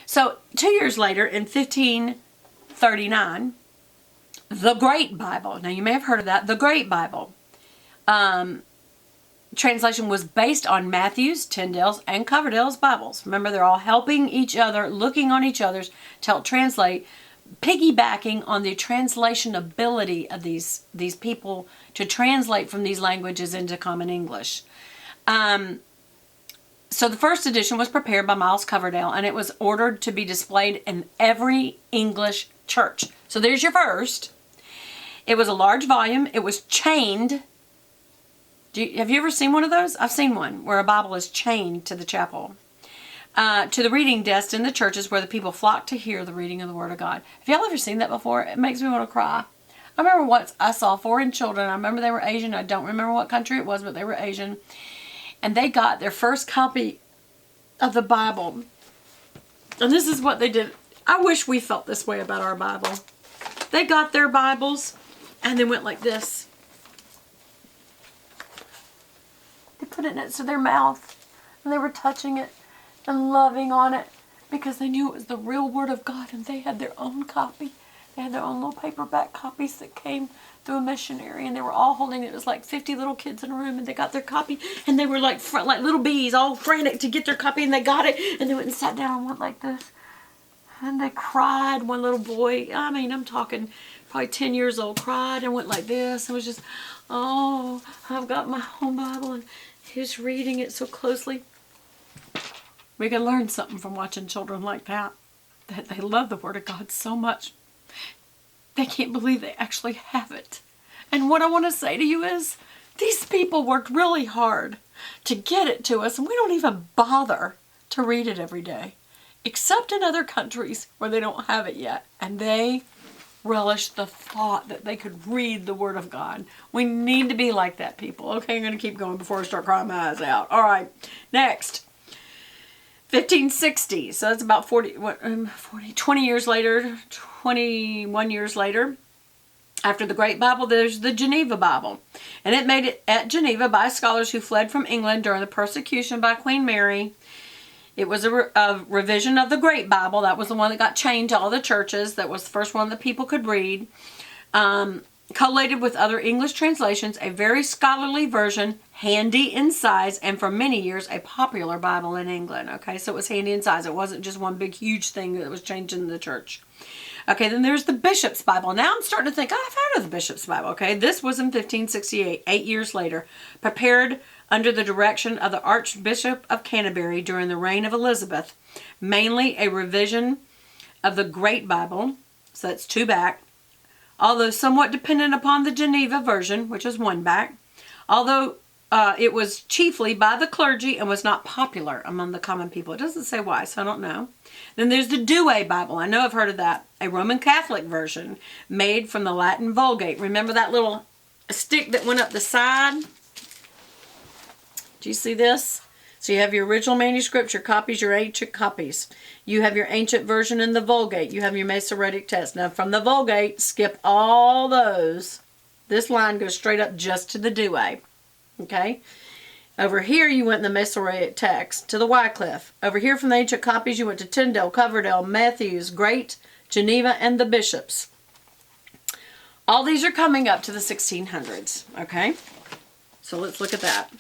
So 2 years later, in 1539, the Great Bible. Now you may have heard of that. The Great Bible. Translation was based on Matthew's, Tyndale's, and Coverdale's Bibles. Remember, they're all helping each other, looking on each other's to help translate, piggybacking on the translation ability of these people to translate from these languages into common English. So the first edition was prepared by Miles Coverdale, and it was ordered to be displayed in every English church. So there's your first. It was a large volume. It was chained. Have you ever seen one of those? I've seen one where a Bible is chained to the chapel. To the reading desk in the churches where the people flock to hear the reading of the Word of God. Have y'all ever seen that before? It makes me want to cry. I remember once I saw foreign children. I remember they were Asian. I don't remember what country it was, but they were Asian. And they got their first copy of the Bible. And this is what they did. I wish we felt this way about our Bible. They got their Bibles and they went like this. They put it next to their mouth and they were touching it and loving on it because they knew it was the real Word of God, and they had their own copy. They had their own little paperback copies that came through a missionary, and they were all holding it. It was like 50 little kids in a room, and they got their copy, and they were like little bees, all frantic to get their copy, and they got it, and they went and sat down and went like this. And they cried. One little boy, I mean, I'm talking probably 10 years old, cried and went like this. It was just, oh, I've got my own Bible, and he was reading it so closely. We can learn something from watching children like that they love the Word of God so much. They can't believe they actually have it. And what I want to say to you is, these people worked really hard to get it to us, and we don't even bother to read it every day, except in other countries where they don't have it yet, and they relish the thought that they could read the Word of God. We need to be like that, people. Okay, I'm going to keep going before I start crying my eyes out. All right, next. 1560, so that's about 20 years later, 21 years later. After the Great Bible, there's the Geneva Bible. And it made it at Geneva by scholars who fled from England during the persecution by Queen Mary. It was a revision of the Great Bible. That was the one that got chained to all the churches. That was the first one that people could read. Collated with other English translations, a very scholarly version, handy in size, and for many years a popular Bible in England. Okay, so it was handy in size. It wasn't just one big huge thing that was changed in the church. Okay, then there's the Bishop's Bible. Now I'm starting to think, I've heard of the Bishop's Bible. Okay, this was in 1568, 8 years later, prepared under the direction of the Archbishop of Canterbury during the reign of Elizabeth, mainly a revision of the Great Bible, so that's 2 back, although somewhat dependent upon the Geneva version, which is 1 back, although it was chiefly by the clergy and was not popular among the common people. It doesn't say why, so I don't know. Then there's the Douay Bible. I know I've heard of that. A Roman Catholic version made from the Latin Vulgate. Remember that little stick that went up the side? Do you see this? So you have your original manuscripts, your copies, your ancient copies. You have your ancient version in the Vulgate. You have your Masoretic text. Now from the Vulgate, skip all those. This line goes straight up just to the Douay. Okay? Over here you went in the Masoretic text to the Wycliffe. Over here from the ancient copies you went to Tyndale, Coverdale, Matthews, Great, Geneva, and the Bishops. All these are coming up to the 1600s. Okay? So let's look at that.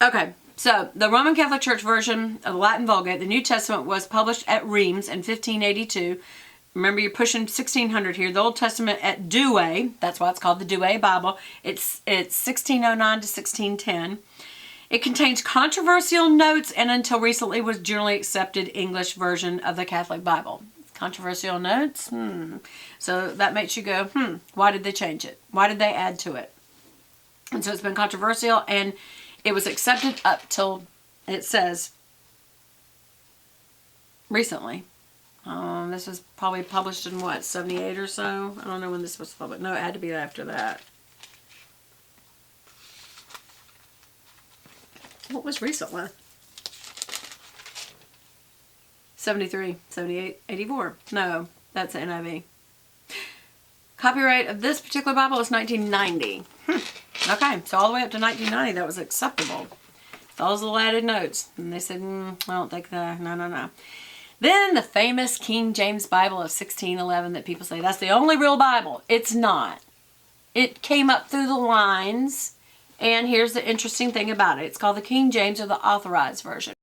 Okay, so the Roman Catholic Church version of the Latin Vulgate, the New Testament, was published at Reims in 1582. Remember, you're pushing 1600 here. The Old Testament at Douay, that's why it's called the Douay Bible. It's 1609 to 1610. It contains controversial notes and until recently was generally accepted English version of the Catholic Bible. Controversial notes? So that makes you go, why did they change it? Why did they add to it? And so it's been controversial, and it was accepted up till, it says, recently. This was probably published in what, 78 or so? I don't know when this was published. No, it had to be after that. What was recently? 73, 78, 84. No, that's the NIV. Copyright of this particular Bible is 1990. Okay, so all the way up to 1990, that was acceptable. Those little added notes. And they said, I don't think that, no. Then the famous King James Bible of 1611 that people say, that's the only real Bible. It's not. It came up through the lines. And here's the interesting thing about it. It's called the King James, or the Authorized Version.